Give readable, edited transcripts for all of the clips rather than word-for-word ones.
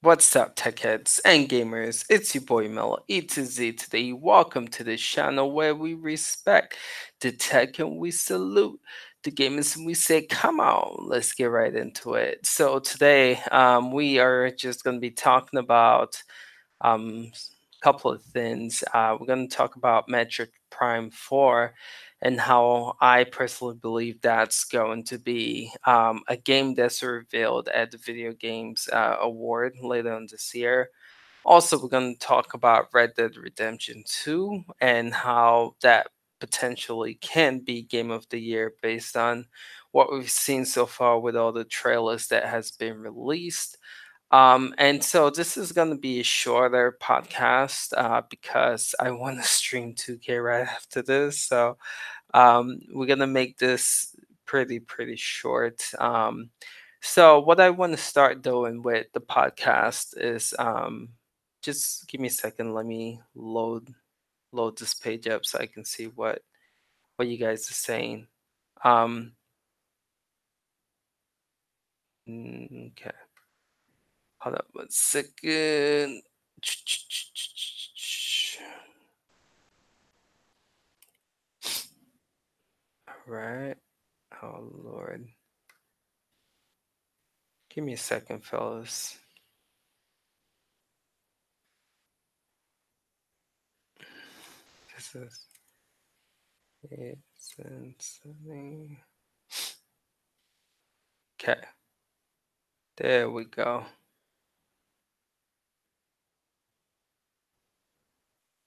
What's up, tech heads and gamers? It's your boy Melo E to Z today. Welcome to the channel where we respect the tech and we salute the gamers and we say, come on, let's get right into it. So today, we are just going to be talking about a couple of things. We're going to talk about Metroid Prime 4 and how I personally believe that's going to be a game that's revealed at the Video Games Award later on this year. Also, we're going to talk about Red Dead Redemption 2 and how that potentially can be Game of the Year based on what we've seen so far with all the trailers that has been released. And so this is going to be a shorter podcast because I want to stream 2K right after this. So we're going to make this pretty short. So what I want to start doing with the podcast is just give me a second. Let me load this page up so I can see what you guys are saying. Okay. Hold up 1 second. Right. Oh Lord. Give me a second, fellas. This is 8, 7, 7. Okay. There we go.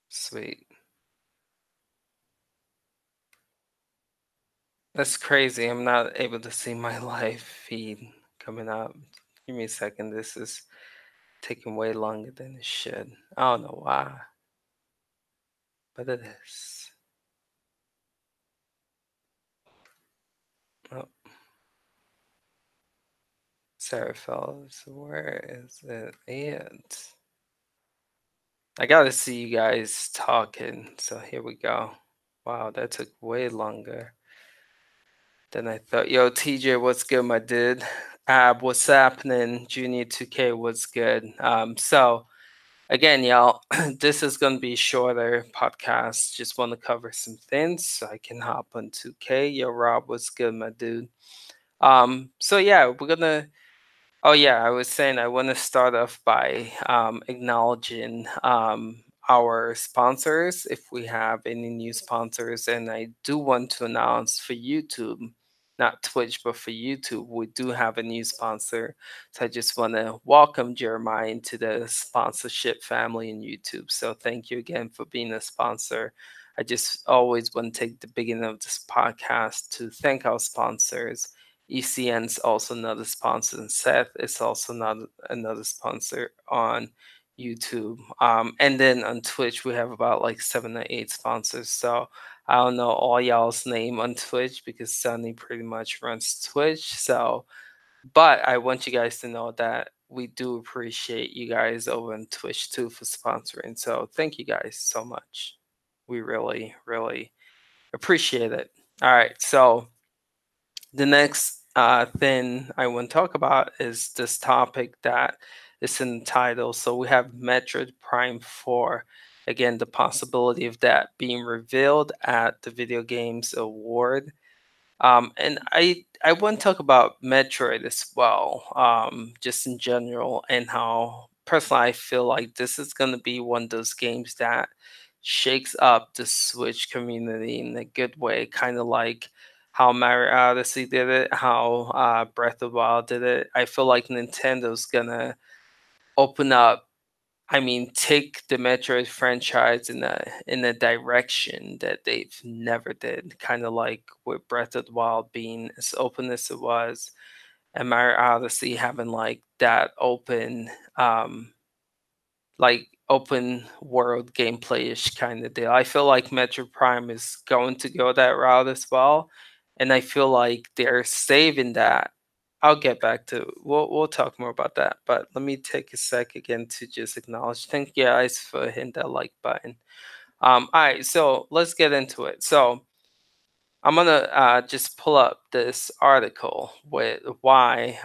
Sweet. That's crazy. I'm not able to see my live feed coming up. Give me a second. This is taking way longer than it should. I don't know why, but it is. Oh, sorry, fellas. Where is it at? I gotta see you guys talking. So here we go. Wow, that took way longer than I thought. Yo, TJ, what's good, my dude? Ab, what's happening? Junior 2K, what's good? So again, y'all, this is gonna be a shorter podcast. Just want to cover some things so I can hop on 2K. Yo, Rob, what's good, my dude? So yeah, we're gonna. Oh yeah, I was saying I want to start off by acknowledging our sponsors, if we have any new sponsors, and I do want to announce for YouTube, not Twitch, but for YouTube, we do have a new sponsor. So I just want to welcome Jeremiah into the sponsorship family in YouTube. So thank you again for being a sponsor. I just always want to take the beginning of this podcast to thank our sponsors. ECN's also another sponsor, and Seth is also another sponsor on YouTube. And then on Twitch, we have about like 7 or 8 sponsors. So I don't know all y'all's name on Twitch because Sunny pretty much runs Twitch. So, but I want you guys to know that we do appreciate you guys over on Twitch too for sponsoring. So thank you guys so much. We really appreciate it. All right, so the next thing I want to talk about is this topic that is in the title. So we have Metroid Prime 4. Again, the possibility of that being revealed at the Video Games Award. And I want to talk about Metroid as well, just in general, and how personally I feel like this is going to be one of those games that shakes up the Switch community in a good way, kind of like how Mario Odyssey did it, how Breath of the Wild did it. I feel like Nintendo's gonna open up, I mean, take the Metroid franchise in a direction that they've never did. Kind of like with Breath of the Wild being as open as it was, and Mario Odyssey having like that like open world gameplay-ish kind of deal. I feel like Metroid Prime is going to go that route as well, and I feel like they're saving that. I'll get back to we'll talk more about that, but let me take a sec again to just acknowledge. Thank you guys for hitting that like button. All right, so let's get into it. So I'm gonna just pull up this article with why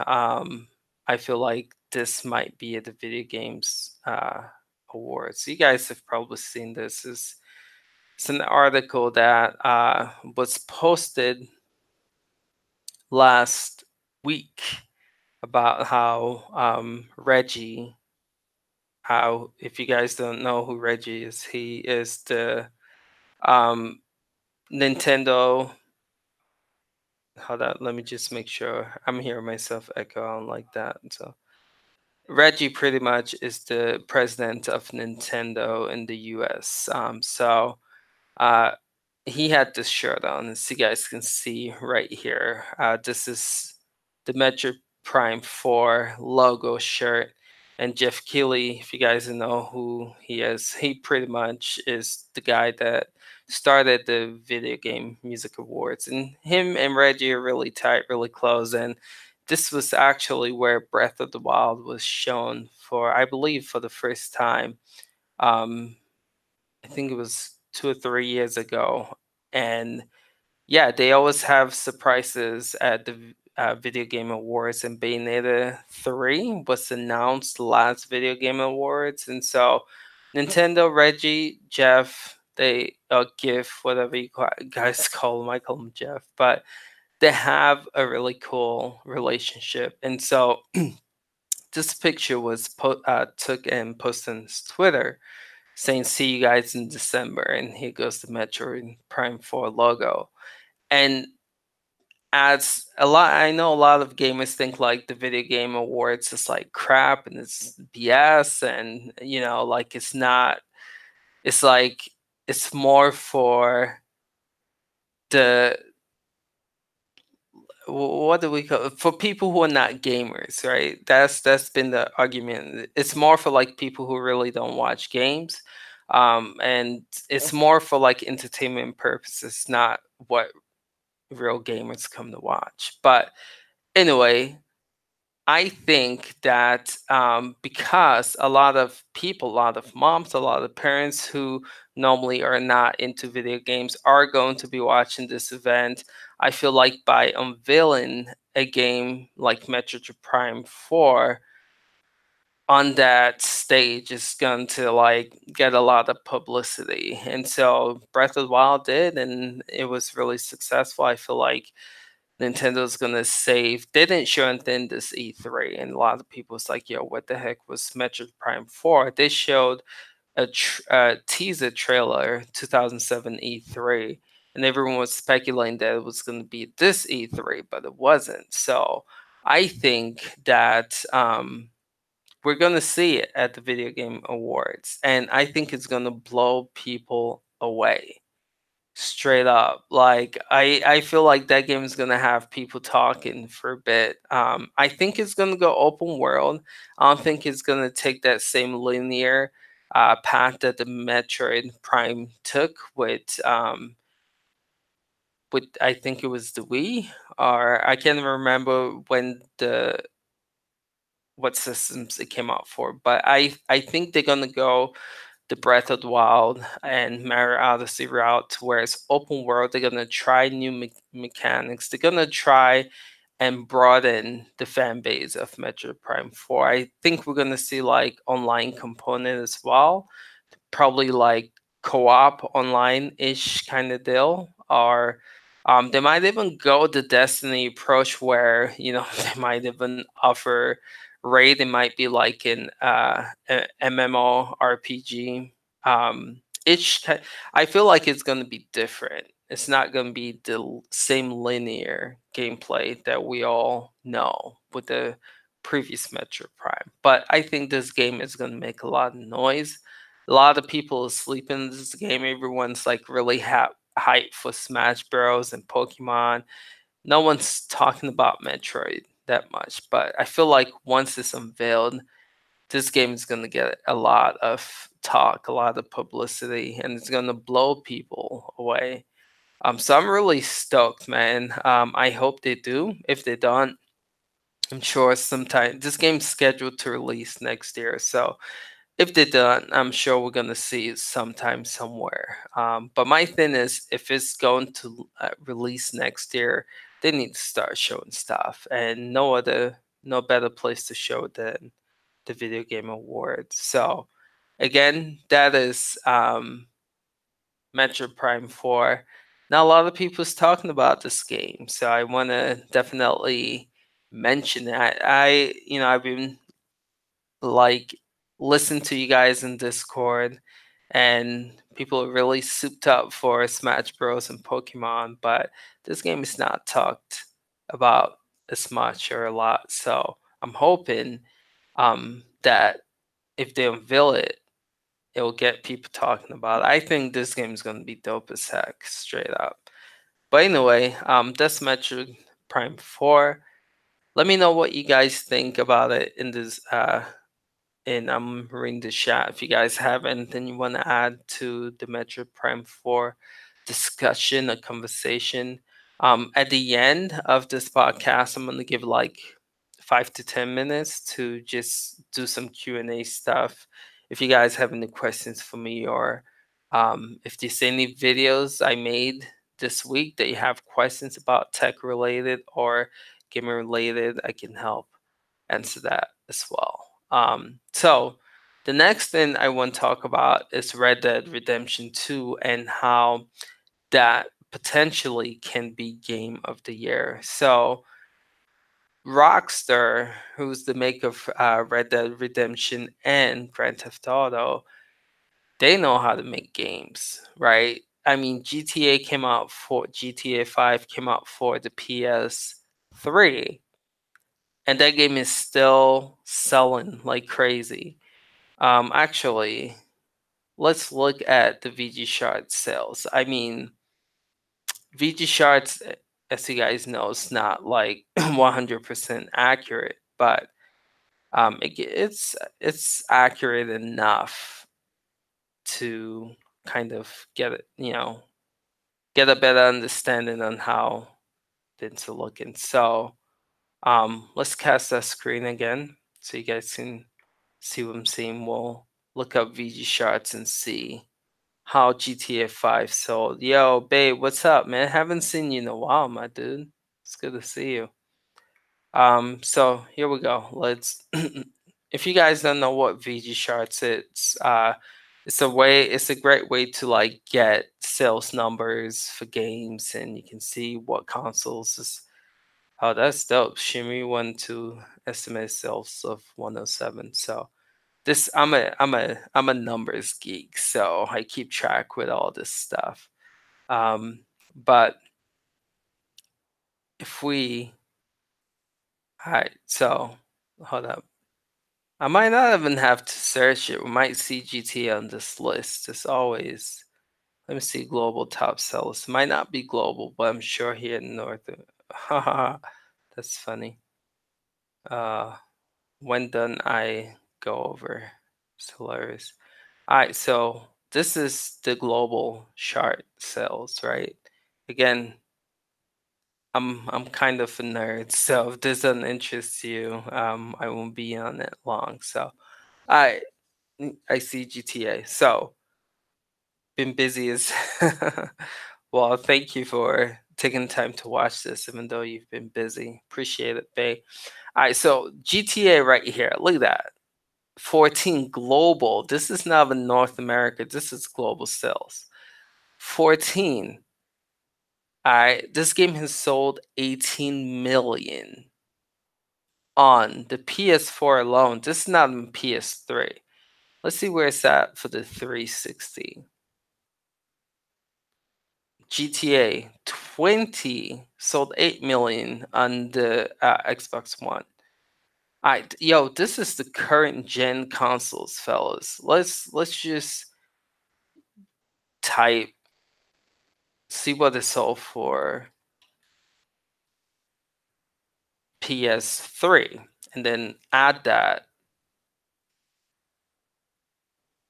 I feel like this might be at the video games awards. You guys have probably seen this. It's an article that was posted last week about how Reggie, how if you guys don't know who Reggie is, he is the um, Nintendo. Hold on, let me just make sure I'm hearing myself echo on like that. So Reggie pretty much is the president of Nintendo in the US. Uh, he had this shirt on, as you guys can see right here. This is the Metroid Prime 4 logo shirt. And Jeff Keighley, if you guys know who he is, he pretty much is the guy that started the Video Game Music Awards. And him and Reggie are really tight, really close. And this was actually where Breath of the Wild was shown for, I believe, for the first time. Um, I think it was 2 or 3 years ago. And yeah, they always have surprises at the Video Game Awards, and Bayonetta 3 was announced last Video Game Awards. And so Nintendo, Reggie, Jeff, they Giff, whatever you guys call him, I call him Jeff, but they have a really cool relationship. And so this picture was took and posted on his Twitter saying, "See you guys in December." And here goes the Metroid Prime 4 logo. And as a lot, I know a lot of gamers think like the Video Game Awards is like crap and it's BS, and like it's not. It's like it's more for the what do we call it? For people who are not gamers, right? That's been the argument. It's more for like people who really don't watch games, and it's more for like entertainment purposes, not what real gamers come to watch. But anyway, I think that because a lot of people, a lot of moms, a lot of parents who normally are not into video games are going to be watching this event. I feel like by unveiling a game like Metroid Prime 4 on that stage is going to like get a lot of publicity. And so Breath of the Wild did, and it was really successful. I feel like Nintendo's gonna save. They didn't show anything this E3, and a lot of people was like, "Yo, what the heck was Metroid Prime 4?" They showed a teaser trailer 2007 E3, and everyone was speculating that it was gonna be this E3, but it wasn't. So I think that we're gonna see it at the Video Game Awards, and I think it's gonna blow people away. Straight up. Like I feel like that game is gonna have people talking for a bit. I think it's gonna go open world. I don't think it's gonna take that same linear path that the Metroid Prime took with I think it was the Wii, or I can't remember when the what systems it came out for. But I think they're gonna go the Breath of the Wild and Mario Odyssey route, where it's open world. They're gonna try new mechanics. They're gonna try and broaden the fan base of Metroid Prime 4. I think we're gonna see like online component as well, probably like co-op online-ish kind of deal, or they might even go the Destiny approach where they might even offer raid. It might be like an MMORPG. Each I feel like it's going to be different. It's not going to be the same linear gameplay that we all know with the previous Metroid Prime. But I think this game is going to make a lot of noise. A lot of people are sleeping in this game. Everyone's like really hyped for Smash Bros. And Pokemon. No one's talking about Metroid that much, but I feel like once it's unveiled, this game is going to get a lot of talk, a lot of publicity, and it's going to blow people away. So I'm really stoked, man. I hope they do. If they don't, I'm sure sometime this game's scheduled to release next year. So if they don't, I'm sure we're gonna see it sometime somewhere. But my thing is, if it's going to release next year, they need to start showing stuff, and no other no better place to show than the Video Game Awards. So again, that is Metroid Prime 4. Now a lot of people's talking about this game, so I want to definitely mention that. I've been like listen to you guys in Discord, and people are really souped up for Smash Bros and Pokemon, but this game is not talked about as much or a lot. So I'm hoping that if they unveil it, it will get people talking about it. I think this game is gonna be dope as heck, straight up. But anyway, that's Metroid Prime 4. Let me know what you guys think about it in this and I'm reading the chat. If you guys have anything you want to add to the Metroid Prime 4 discussion or conversation, at the end of this podcast, I'm going to give like 5 to 10 minutes to just do some Q&A stuff. If you guys have any questions for me, or if there's any videos I made this week that you have questions about tech related or gaming related, I can help answer that as well. So the next thing I want to talk about is Red Dead Redemption 2 and how that potentially can be game of the year. So Rockstar, who's the maker of Red Dead Redemption and Grand Theft Auto, they know how to make games, right? I mean, GTA 5 came out for the PS3, and that game is still selling like crazy. Actually, let's look at the VG Shard sales. I mean, VG Shards, as you guys know, is not like 100% accurate, but it's accurate enough to kind of get it, get a better understanding on how things are looking. So let's cast that screen again so you guys can see what I'm seeing. We'll look up VG Shards and see how GTA 5 sold. Yo, babe, what's up, man? Haven't seen you in a while, my dude. It's good to see you. So here we go. Let's if you guys don't know what VG Charts it's a great way to like get sales numbers for games, and you can see what consoles is. Oh, that's dope. Shimmy went to estimate sales of 107. So this I'm a numbers geek, so I keep track with all this stuff. But if we all right, so hold up. I might not even have to search it. We might see GTA on this list. As always, let me see global top sellers. Might not be global, but I'm sure here in North. Haha, that's funny. When done, I go over. It's hilarious. All right, so this is the global chart sales, right? Again, I'm kind of a nerd, so if this doesn't interest you, I won't be on it long. So I I see GTA. So been busy as well. Thank you for taking the time to watch this, even though you've been busy. Appreciate it, babe. All right, so GTA right here. Look at that. 14 global. This is not even North America. This is global sales. 14. All right, this game has sold 18 million on the PS4 alone. This is not on PS3. Let's see where it's at for the 360. GTA 20 sold 8 million on the Xbox One. All right, yo, this is the current gen consoles, fellas. Let's just type, see what it sold for PS3, and then add that.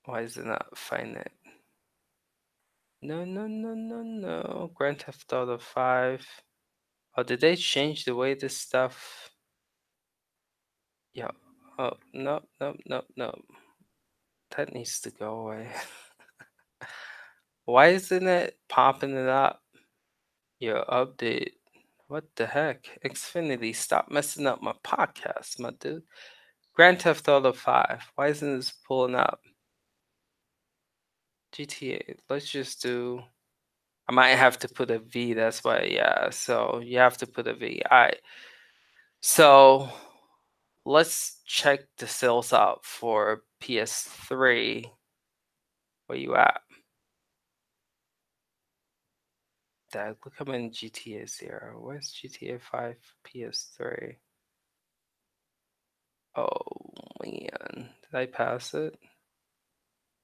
Why is it not finding it? No, no, no, no, no. Grand Theft Auto 5. Oh, did they change the way this stuff? Yeah. Oh, no, no, no, no. That needs to go away. Why isn't it popping it up? Your update. What the heck? Xfinity, stop messing up my podcast, my dude. Grand Theft Auto 5. Why isn't this pulling up? GTA. Let's just do. I might have to put a V. That's why. Yeah. So you have to put a V. All right. So let's check the sales out for PS3. Where you at? Dad, look how many GTA's here. Where's GTA 5 PS3? Oh man, did I pass it?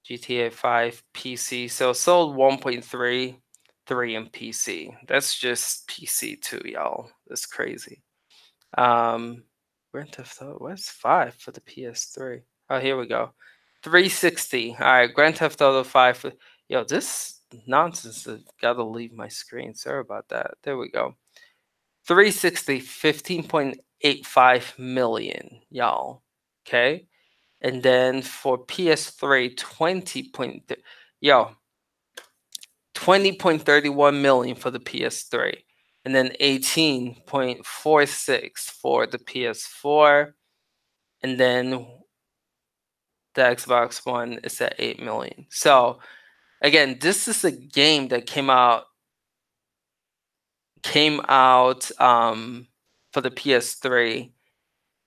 GTA 5 PC. So sold 1.33 in PC. That's just PC too, y'all. That's crazy. Grand Theft Auto. Where's 5 for the PS3? Oh, here we go. 360. All right, Grand Theft Auto 5. Yo, this nonsense has got to leave my screen. Sorry about that. There we go. 360, 15.85 million, y'all. Okay. And then for PS3, 20.31 million for the PS3. And then 18.46 for the PS4. And then the Xbox One is at 8 million. So again, this is a game that came out for the PS3,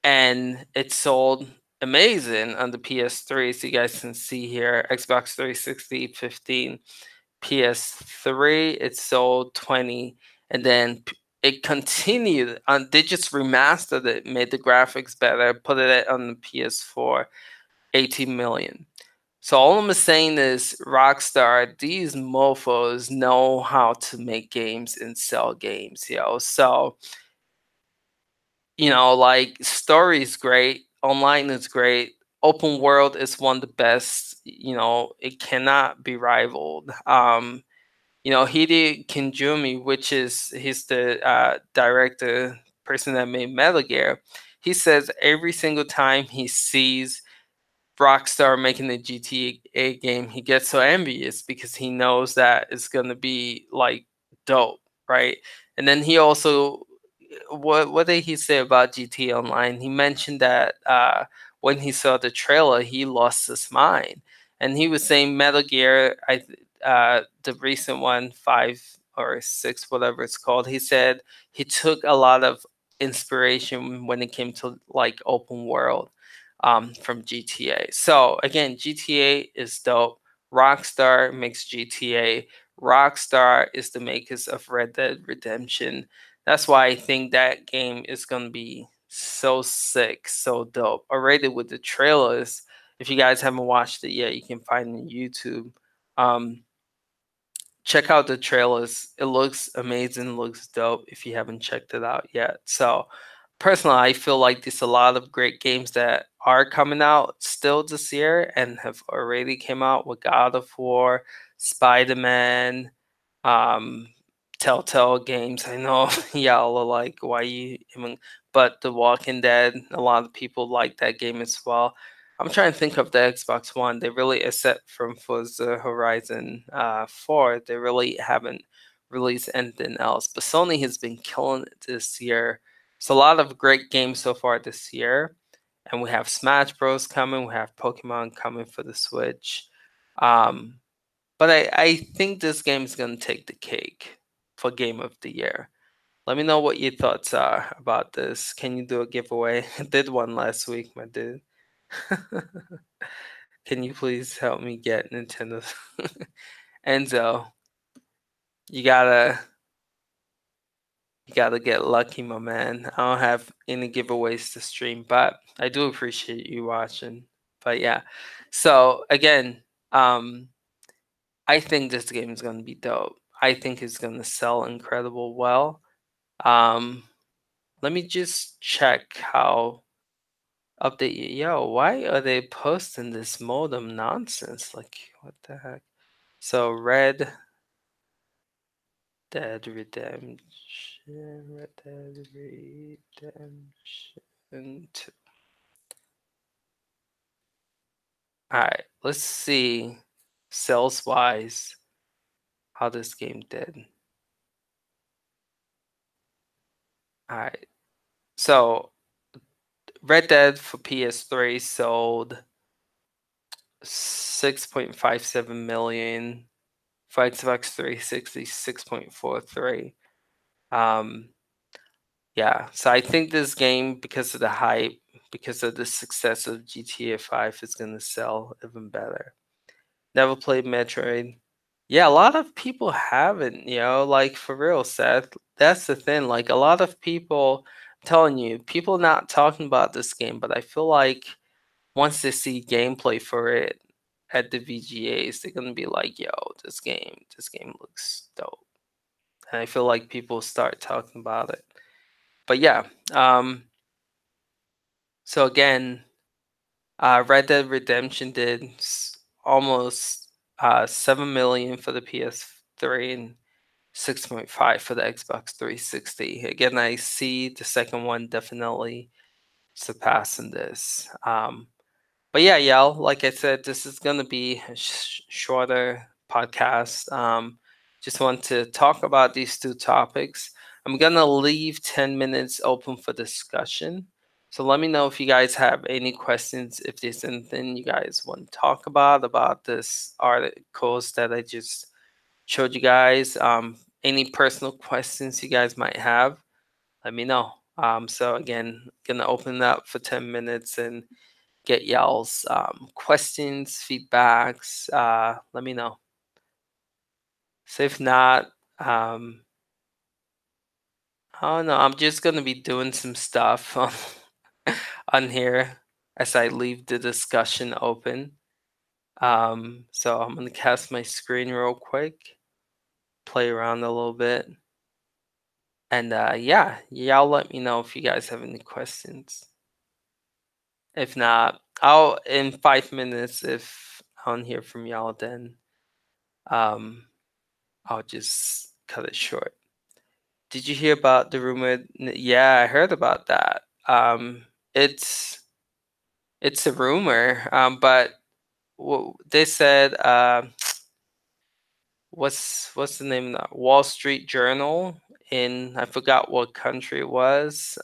and it sold amazing on the PS3. So you guys can see here, Xbox 360 15, PS3 it sold 20, and then it continued on. They just remastered it, made the graphics better, put it on the PS4, 18 million. So all I'm saying is Rockstar, these mofos know how to make games and sell games, yo. So, like story is great, online is great, open world is one of the best, it cannot be rivaled. Hideo Kinjumi, he's the director, person that made Metal Gear, he says every single time he sees Rockstar making a GTA game, he gets so envious because he knows that it's gonna be like dope, right? And then he also, what did he say about GTA Online? He mentioned that when he saw the trailer, he lost his mind, and he was saying Metal Gear, the recent one, 5 or 6, whatever it's called. He said he took a lot of inspiration when it came to like open world from GTA. So again, GTA is dope. Rockstar makes GTA. Rockstar is the makers of Red Dead Redemption. That's why I think that game is gonna be so sick, so dope. Already with the trailers, if you guys haven't watched it yet, you can find it on YouTube. Um, Check out the trailers. It looks amazing, looks dope if you haven't checked it out yet. So, personally, I feel like there's a lot of great games that are coming out still this year and have already came out with God of War, Spider-Man, um, Telltale games. I know y'all are like, why you even? But The Walking Dead, a lot of people like that game as well. I'm trying to think of the Xbox One. They really, except from Forza Horizon 4, they really haven't released anything else. But Sony has been killing it this year. It's a lot of great games so far this year. And we have Smash Bros. Coming. We have Pokemon coming for the Switch. Um, but I think this game is going to take the cake for Game of the Year. Let me know what your thoughts are about this. Can you do a giveaway? I did one last week, my dude. Can you please help me get Nintendo? Enzo, you gotta you gotta get lucky, my man. I don't have any giveaways to stream, but I do appreciate you watching. But yeah. So again, I think this game is gonna be dope. I think it's gonna sell incredible well. Um, Let me just check how update you. Yo, why are they posting this modem nonsense? Like, what the heck? So, Red Dead Redemption, Red Dead Redemption 2. Alright, let's see sales wise how this game did. All right. So Red Dead for PS3 sold 6.57 million. For Xbox 360, 6.43. Um, yeah, so I think this game, because of the hype, because of the success of GTA 5, is gonna sell even better. Never played Metroid. Yeah, a lot of people haven't, like for real, Seth. That's the thing. Like a lot of people, I'm telling you, people not talking about this game, but I feel like once they see gameplay for it at the VGAs, they're gonna be like, "Yo, this game looks dope." And I feel like people start talking about it. But yeah, um, so again, Red Dead Redemption did almost 7 million for the PS3 and 6.5 for the Xbox 360. Again, I see the second one definitely surpassing this. But yeah, y'all, like I said, this is going to be a shorter podcast. Just want to talk about these two topics. I'm going to leave 10 minutes open for discussion. So let me know if you guys have any questions, if there's anything you guys want to talk about this articles that I just showed you guys. Any personal questions you guys might have, let me know. So again, gonna open it up for 10 minutes and get y'all's questions, feedbacks. Let me know. So if not, I don't know. I'm just gonna be doing some stuff on here as I leave the discussion open. So I'm gonna cast my screen real quick, play around a little bit, and yeah, y'all let me know if you guys have any questions. If not, I'll in 5 minutes. If I don't hear from y'all, then um, I'll just cut it short. Did you hear about the rumor? Yeah, I heard about that. It's it's a rumor, but they said what's the name of that? Wall Street Journal in I forgot what country it was.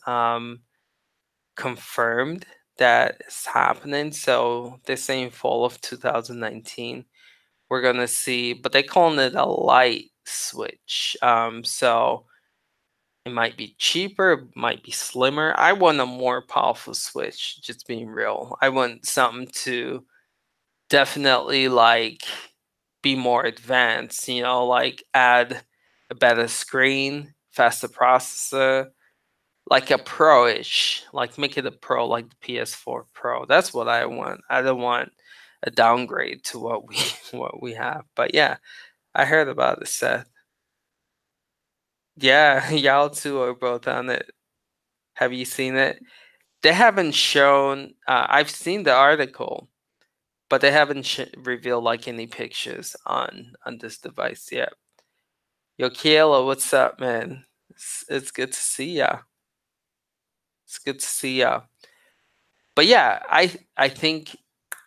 Confirmed that it's happening. So they're saying fall of 2019. We're gonna see, but they calling it a light switch. So it might be cheaper, it might be slimmer. I want a more powerful Switch, just being real. I want something to definitely like be more advanced, like add a better screen, faster processor, like a pro-ish, like make it a pro like the PS4 Pro. That's what I want. I don't want a downgrade to what we what we have. But yeah, I heard about it, Seth. Yeah, y'all two are both on it. Have you seen it? They haven't shown. I've seen the article, but they haven't revealed like any pictures on this device yet. Yo, Kiela, what's up, man? It's good to see ya. It's good to see ya. But yeah, I think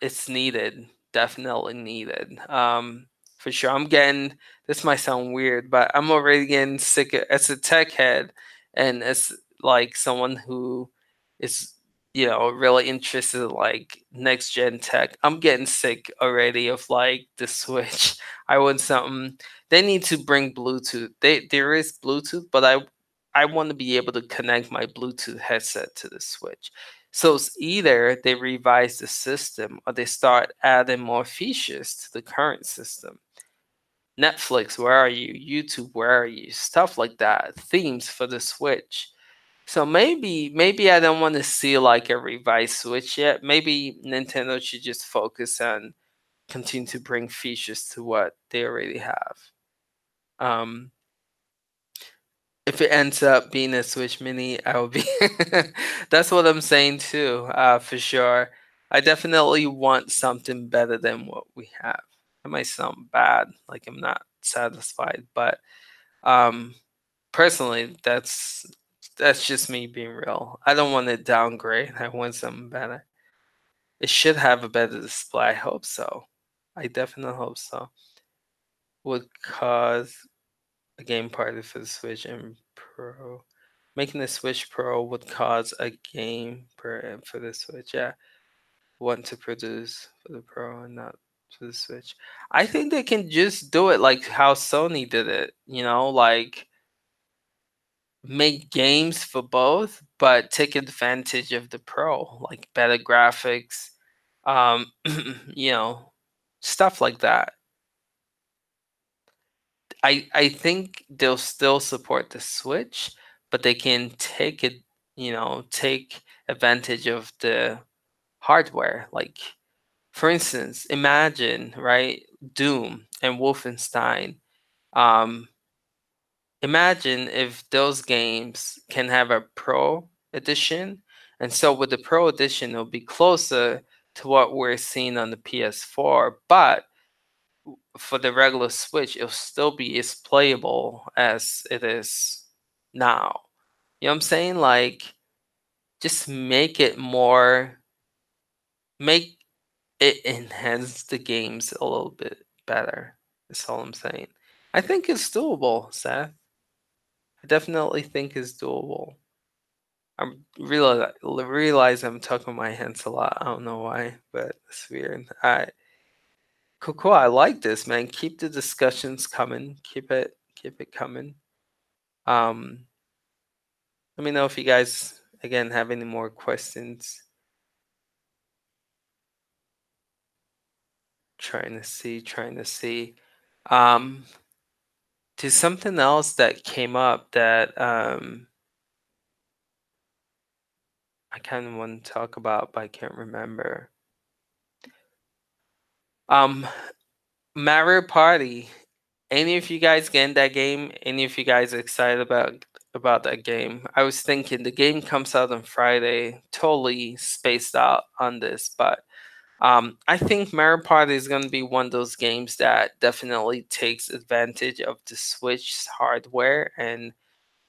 it's needed. Definitely needed. For sure. I'm getting this might sound weird, but I'm already getting sick as a tech head and as like someone who is really interested in like next gen tech. I'm getting sick already of like the Switch. I want something. They need to bring Bluetooth. There is Bluetooth, but I want to be able to connect my Bluetooth headset to the Switch. So it's either they revise the system or they start adding more features to the current system. Netflix, where are you? YouTube, where are you? Stuff like that. Themes for the Switch. So maybe I don't want to see like a revised Switch yet. Maybe Nintendo should just focus on continue to bring features to what they already have. Um, if it ends up being a Switch Mini, I will be. That's what I'm saying too, for sure. I definitely want something better than what we have. It might sound bad, like I'm not satisfied, but um, personally, that's just me being real. I don't want to downgrade. I want something better. It should have a better display. I hope so. I definitely hope so. Would cause a game party for the Switch and Pro. Making the Switch Pro would cause a game for the Switch. Yeah, one to produce for the Pro and not for the Switch. I think they can just do it like how Sony did it. Like make games for both, but take advantage of the Pro, like better graphics, um, you know, stuff like that. I think they'll still support the Switch, but they can take advantage of the hardware. Like, for instance, imagine, right, Doom and Wolfenstein. Um, Imagine if those games can have a Pro edition, and so with the Pro edition, it'll be closer to what we're seeing on the PS4, but for the regular Switch, it'll still be as playable as it is now. You know what I'm saying? Like, just make it enhance the games a little bit better. That's all I'm saying. I think it's doable, Seth. I definitely think it's doable. Realize I'm talking my hands a lot. I don't know why, but it's weird. All right. Cool, cool. I like this, man. Keep the discussions coming. Keep it coming. Um, Let me know if you guys again have any more questions. Trying to see. Um, there's something else that came up that I kind of want to talk about, but I can't remember. Um, Mario Party. Any of you guys getting that game? Any of you guys excited about that game? I was thinking the game comes out on Friday. Totally spaced out on this, but I think Mario Party is going to be one of those games that definitely takes advantage of the Switch's hardware and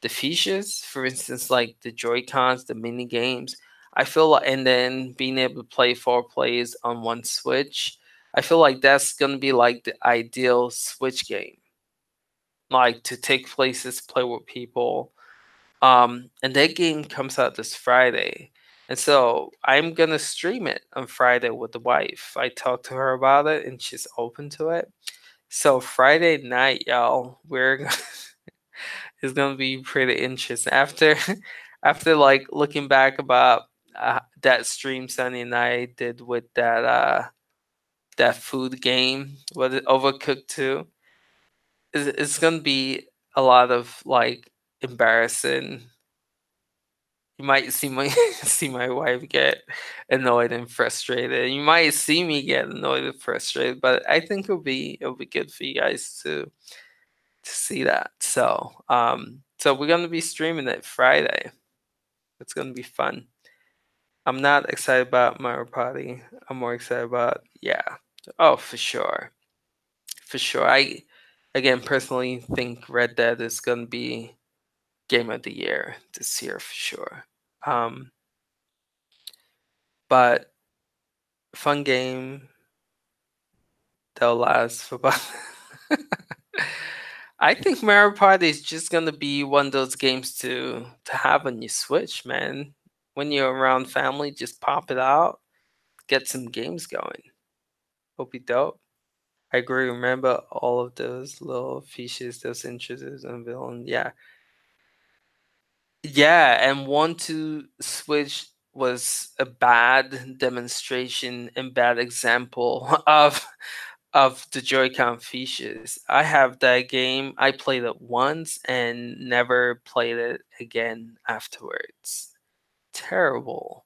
the features. For instance, like the Joy Cons, the mini games. I feel like, and then being able to play 4 players on one Switch. I feel like that's going to be like the ideal Switch game, like to take places, play with people. And that game comes out this Friday. And so I'm gonna stream it on Friday with the wife. I talked to her about it and she's open to it. So Friday night, y'all, it's gonna be pretty interesting. After like looking back about that stream Sunny and I did with that food game, what it Overcooked 2. It's gonna be a lot of like embarrassing. You might see my see my wife get annoyed and frustrated. You might see me get annoyed and frustrated, but I think it'll be good for you guys to see that. So we're gonna be streaming it Friday. It's gonna be fun. I'm not excited about Mario Party. I'm more excited about, yeah. Oh, for sure, for sure. I again personally think Red Dead is gonna be game of the year this year for sure. Um, but fun game that'll last for about. I think Mario Party is just gonna be one of those games to have on your Switch, man. When you're around family, just pop it out, get some games going. Hope be dope. I agree. Remember all of those little features, those introduced and Unveiled. Yeah, yeah. And one to Switch was a bad demonstration and bad example of the Joy-Con features. I have that game. I played it once and never played it again afterwards. Terrible.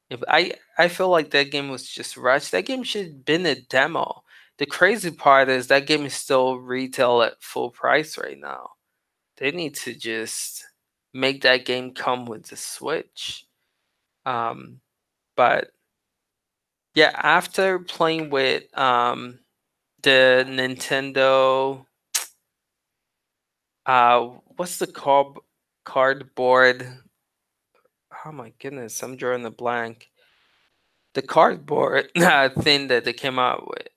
If I feel like that game was just rushed. That game should have been a demo. The crazy part is that game is still retail at full price right now. They need to just make that game come with the Switch. Um, but yeah, after playing with the Nintendo, what's the cardboard? Oh my goodness, I'm drawing a blank. The cardboard thing that they came out with,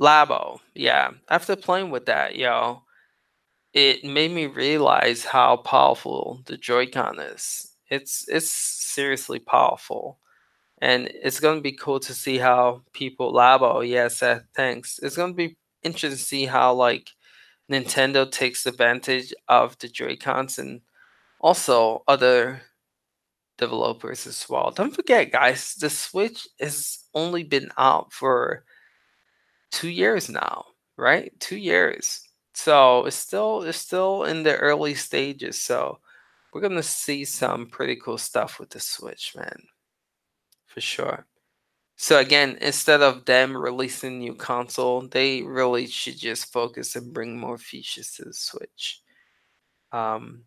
Labo. Yeah, after playing with that, yo, it made me realize how powerful the Joy-Con is. It's seriously powerful. And it's gonna be cool to see how people Labo, yes, thanks. It's gonna be interesting to see how like Nintendo takes advantage of the Joy-Cons and also other developers as well. Don't forget, guys, the Switch has only been out for 2 years now, right? 2 years. So it's still in the early stages. So we're gonna see some pretty cool stuff with the Switch, man, for sure. So again, instead of them releasing new console, they really should just focus and bring more features to the Switch. Um,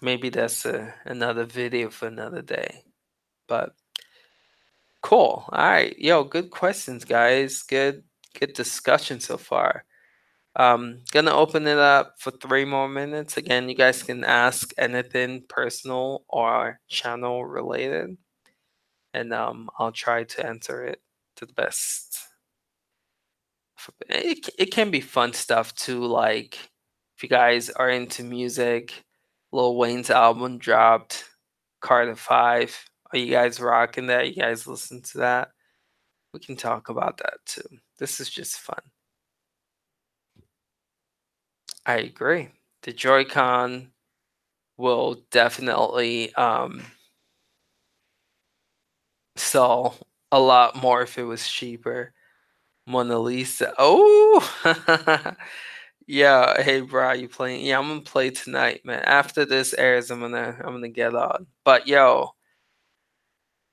maybe that's another video for another day. But cool. All right, yo, good questions, guys. Good discussion so far. Gonna open it up for 3 more minutes. Again, you guys can ask anything personal or channel related, and I'll try to answer it to the best. It can be fun stuff too, like if you guys are into music, Lil Wayne's album dropped, Carter 5. Are you guys rocking that? You guys listen to that? We can talk about that too. This is just fun. I agree. The Joy-Con will definitely sell a lot more if it was cheaper. Mona Lisa. Oh, yeah. Hey, bro, you playing? Yeah, I'm gonna play tonight, man. After this airs, I'm gonna get on. But yo,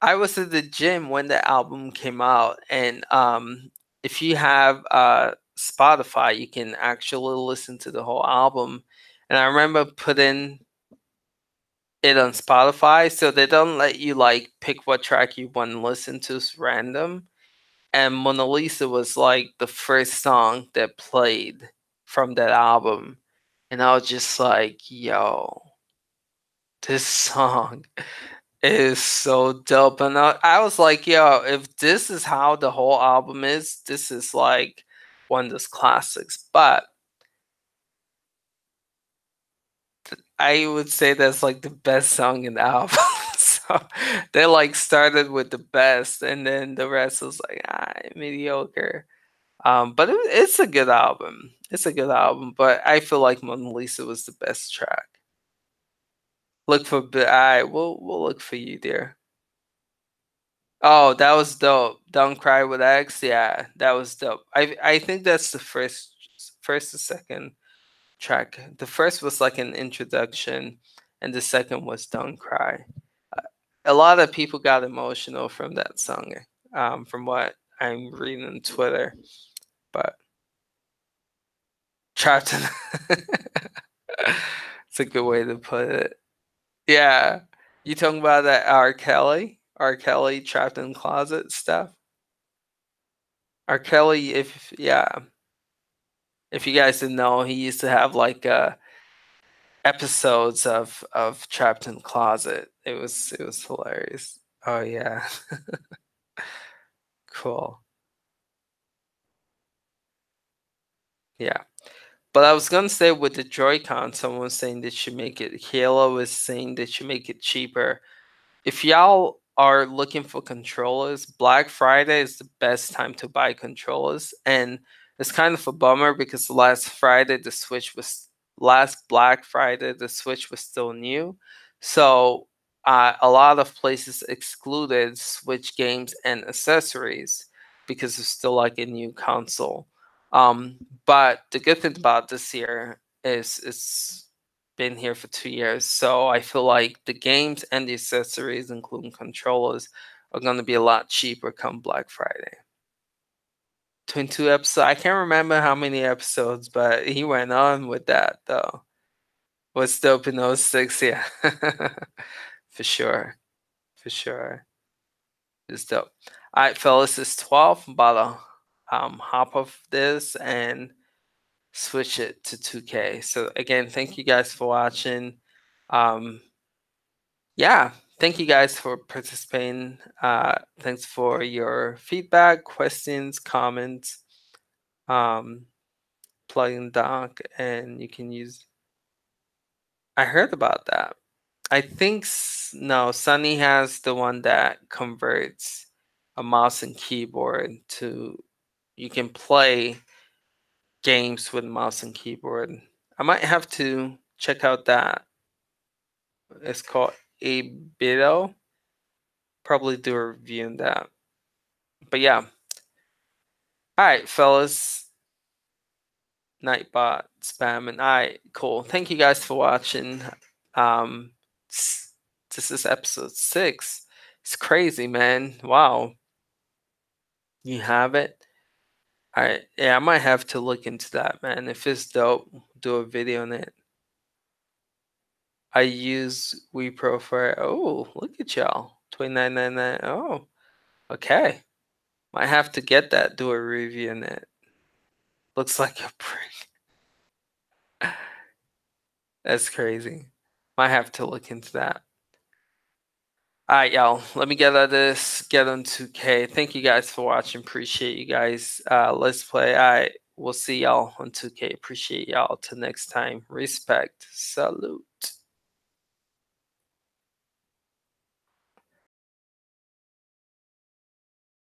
I was at the gym when the album came out, and if you have Spotify, you can actually listen to the whole album. And I remember putting it on Spotify, so they don't let you like pick what track you want to listen to. It's random. And Mona Lisa was like the first song that played from that album. And I was just like, yo, this song is so dope. And I was like, yo, if this is how the whole album is, this is like one of those classics. But I would say that's like the best song in the album. So they like started with the best, and then the rest was like mediocre. But it's a good album. It's a good album, but I feel like Mona Lisa was the best track. Look for I we'll look for you there. Oh, that was dope. Don't Cry with X. Yeah, that was dope. I think that's the first or second track. The first was like an introduction, and the second was Don't Cry. Uh, a lot of people got emotional from that song, from what I'm reading on Twitter. But trapped in it's a good way to put it. Yeah. You talking about that R. Kelly? R. Kelly trapped in closet stuff? R. Kelly, if yeah. If you guys didn't know, he used to have like episodes of Trapped in Closet. It was hilarious. Oh yeah. Cool. Yeah. But I was gonna say with the Joy-Con, someone was saying they should make it Halo was saying they should make it cheaper. If y'all are looking for controllers, Black Friday is the best time to buy controllers. And it's kind of a bummer because last Black Friday, the Switch was still new. So a lot of places excluded Switch games and accessories because it's still like a new console. Um, but the good thing about this year is it's been here for 2 years, so I feel like the games and the accessories, including controllers, are going to be a lot cheaper come Black Friday. 22 episodes. I can't remember how many episodes, but he went on with that though. What's dope in '06? Yeah, for sure, for sure. It's dope. All right, fellas, it's 12. I'm about to hop off this and switch it to 2K. So again, thank you guys for watching. Um, yeah, thank you guys for participating. Thanks for your feedback, questions, comments. Um, plug in doc, and you can use I heard about that. I think no, Sunny has the one that converts a mouse and keyboard to you can play games with mouse and keyboard. I might have to check out that. It's called a Bido. Probably do a review on that. But yeah. All right, fellas. Nightbot spam and cool. Thank you guys for watching. Um, this is episode 6. It's crazy, man. Wow, you have it. Yeah, I might have to look into that, man. If it's dope, do a video on it. I use WePro for look at y'all. 29.99. Oh, okay. Might have to get that, do a review on it. Looks like a brick. That's crazy. Might have to look into that. All right, y'all. Let me get out of this. Get on 2K. Thank you guys for watching. Appreciate you guys. Let's play. All right. We'll see y'all on 2K. Appreciate y'all. Till next time. Respect. Salute.